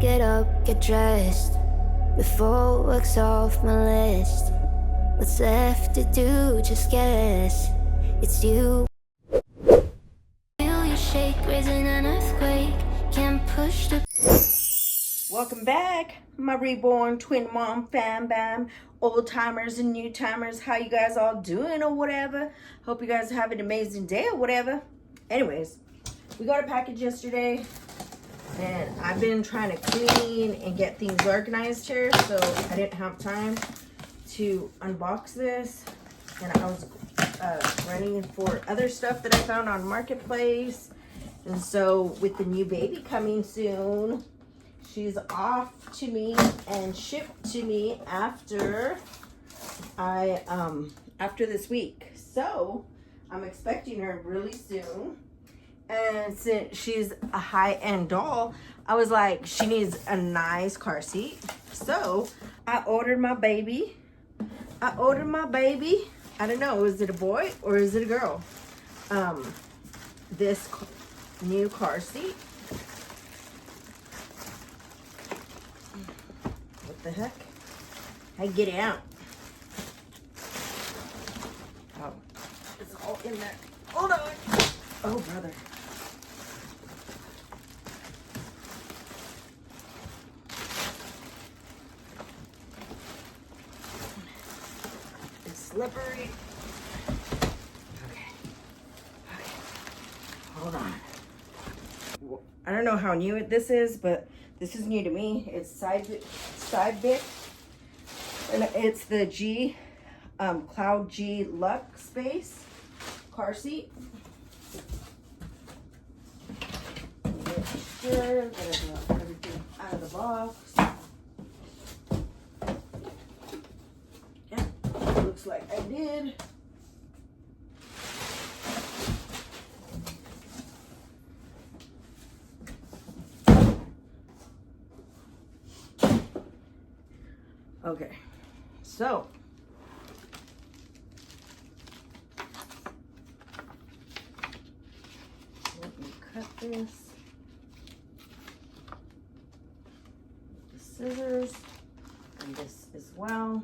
get up, get dressed. Before work's off my list. What's left to do, just guess. It's you. Feel you shake, raising an earthquake. Can't push the... Welcome back, my Reborn Twin Mom fam bam, old timers and new timers. How you guys all doing or whatever? Hope you guys have an amazing day or whatever. Anyways, we got a package yesterday and I've been trying to clean and get things organized here, so I didn't have time to unbox this, and I was running for other stuff that I found on Marketplace. And so with the new baby coming soon, she's off to me and shipped to me after after this week. So I'm expecting her really soon. And since she's a high-end doll, I was like, she needs a nice car seat. So I ordered my baby. I don't know, is it a boy or is it a girl? This new car seat. What the heck? I get it out. Oh, it's all in there. Hold on. Oh, brother. It's slippery. Okay. Hold on. I don't know how new this is, but this is new to me. It's Cybek, and it's the G, Cloud G Lux Space car seat. Make sure that I got everything out of the box. Yeah, looks like I did. Okay, so let me cut this with the scissors, and this as well.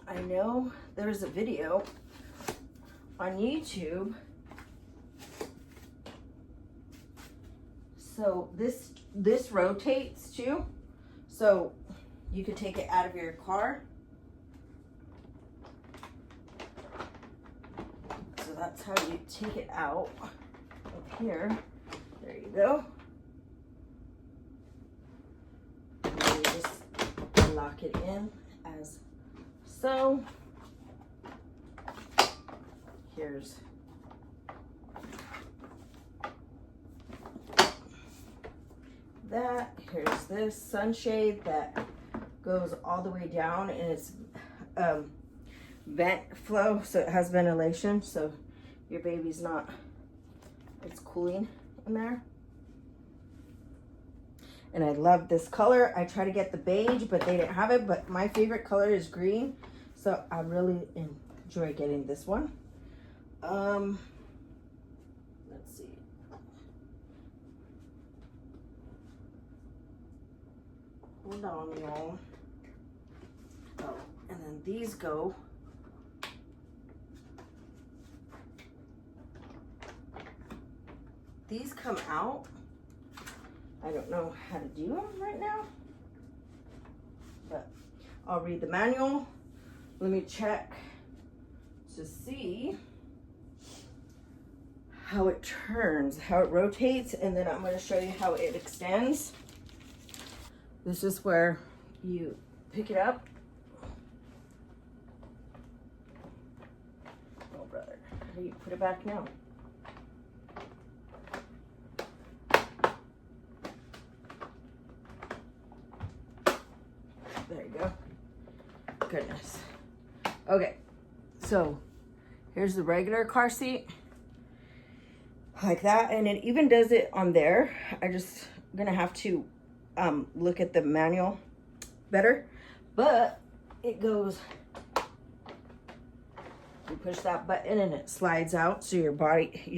I know there's a video on YouTube. So this rotates too. So you could take it out of your car. So that's how you take it out up here. There you go. And then you just lock it in as so. Here's that. Here's this sunshade that goes all the way down, and it's vent flow, so it has ventilation, so your baby's not, it's cooling in there. And I love this color. I try to get the beige, but they didn't have it, but my favorite color is green, so I really enjoy getting this one. Let's see. Hold on, y'all. Oh, and then these go. These come out. I don't know how to do them right now, but I'll read the manual. Let me check to see how it turns, how it rotates, and then I'm going to show you how it extends. This is where you pick it up. Oh, brother, how do you put it back now? goodness. Okay, so here's the regular car seat. Like that, and it even does it on there. I just gonna have to look at the manual better, but it goes, you push that button and it slides out so your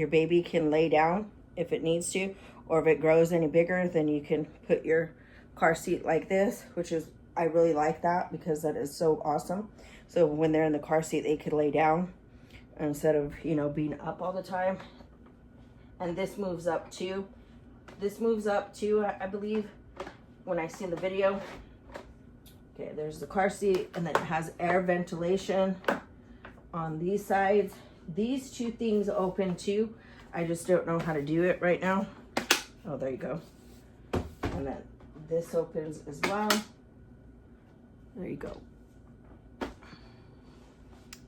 baby can lay down if it needs to, or if it grows any bigger, then you can put your car seat like this, which is, I really like that because that is so awesome. So when they're in the car seat, they could lay down instead of, you know, being up all the time. And this moves up too. This moves up too, I believe, when I see the video. Okay, there's the car seat, and then it has air ventilation on these sides. These two things open too. I just don't know how to do it right now. Oh, there you go. And then this opens as well. There you go.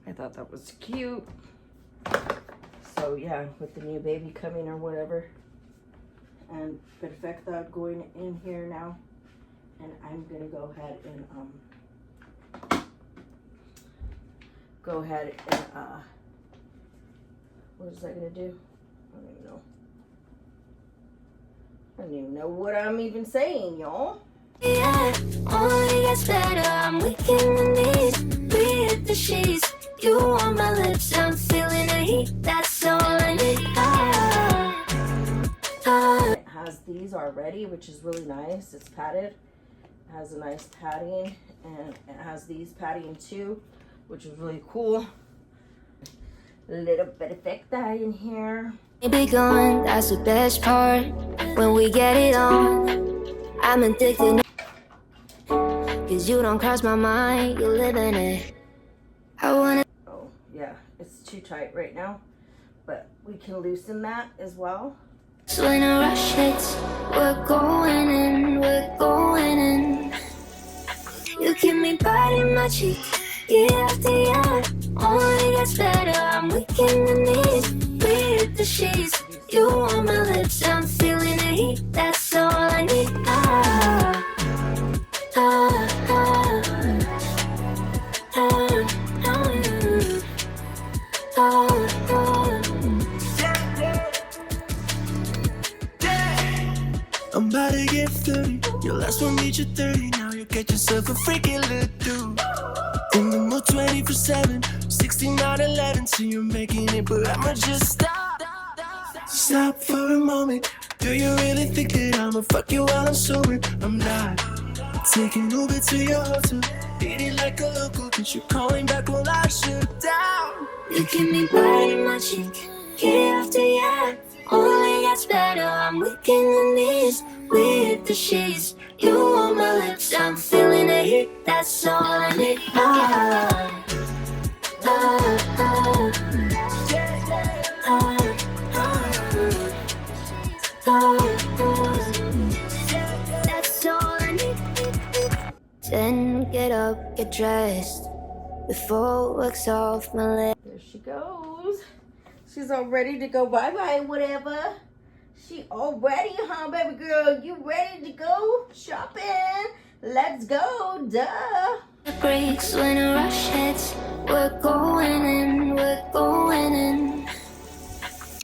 I thought that was cute. So yeah, with the new baby coming or whatever. And Perfecta going in here now. And I'm gonna go ahead and what is that gonna do? I don't even know. I don't even know what I'm even saying, y'all. Yeah, only gets better. I'm weak in the knees. We hit the sheets. You on my lips. I'm feeling the heat. That's all I need. It has these already, which is really nice. It's padded. It has a nice padding, and it has these padding too, which is really cool. A little bit of Perfecta in here. Be gone. That's the best part. When we get it on, I'm addicted. Cause you don't cross my mind, you live in it. I wanna. Oh, yeah, it's too tight right now, but we can loosen that as well. So when a rush hits, we're going in, we're going in. You keep me biting my cheek, year after year. Only gets better, I'm weak in the knees. We hit the sheets, you on my lips. I'm feeling the heat, that's all I need. I'm about to get 30. Your last one reach your 30. Now you get yourself a freaking little dude. In the mood 24/7, 6911. So you're making it, but I'ma just stop. Stop for a moment. Do you really think that I'ma fuck you while I'm sober? I'm not. Taking Uber to your hotel. Eating like a local, cause you're calling back while I shut down. You keep me biting my cheek, year after year. Only gets better, I'm weak in the knees. We hit the sheets, you on my lips. I'm feeling the heat, that's all I need. That's all I need. Then get up, get dressed, before work's off my leg. There she goes. She's all ready to go bye-bye, whatever. She all ready, huh, baby girl? You ready to go shopping? Let's go, duh. It breaks when a rush hits. We're going in, we're going in.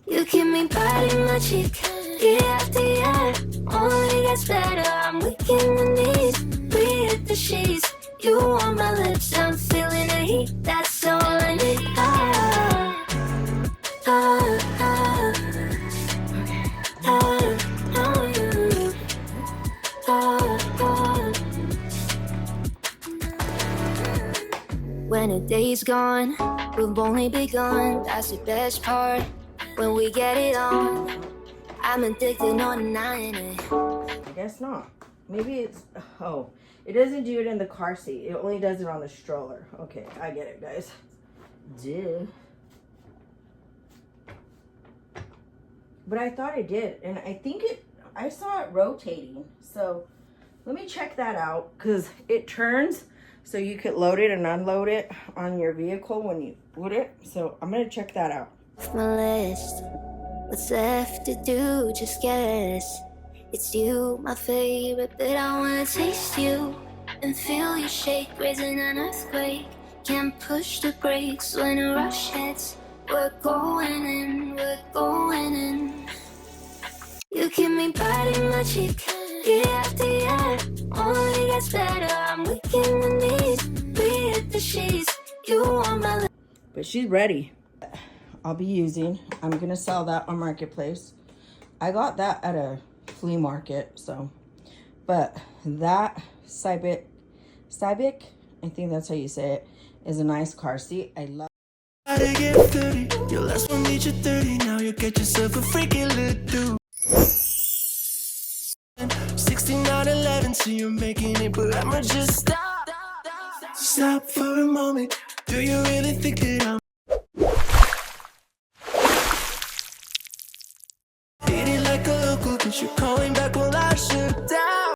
You keep me biting my cheek, year after year. Only gets better, I'm weak in the knees. We hit the sheets, you on my lips. I'm feeling the heat, that's all I need. When a day's gone, we've only begun. That's the best part. When we get it on, I'm addicted, no denying it. I guess not. Maybe it's, oh, it doesn't do it in the car seat. It only does it on the stroller. Okay, I get it, guys. Duh. But I thought it did, and I think I saw it rotating. So let me check that out, because it turns so you could load it and unload it on your vehicle when you put it. So I'm gonna check that out. Off my list, what's left to do? Just guess. It's you, my favorite, but I wanna taste you And feel you shake, raising an earthquake. Can't push the brakes when a rush hits. We're going in, we're going in. You keep me biting my cheek, year after year. Only gets better, I'm weak in the knees. We hit the sheets, you want my... But she's ready. I'll be using. I'm gonna sell that on Marketplace. I got that at a flea market, so. But that Cybek, I think that's how you say it, is a nice car seat. I love. Gotta get 30. Your last one reached your 30. Now you get yourself a freaky little dude. 6911, so you're making it, but I'ma just stop. Stop for a moment. Do you really think that I'm beat it like a local? Cause you're calling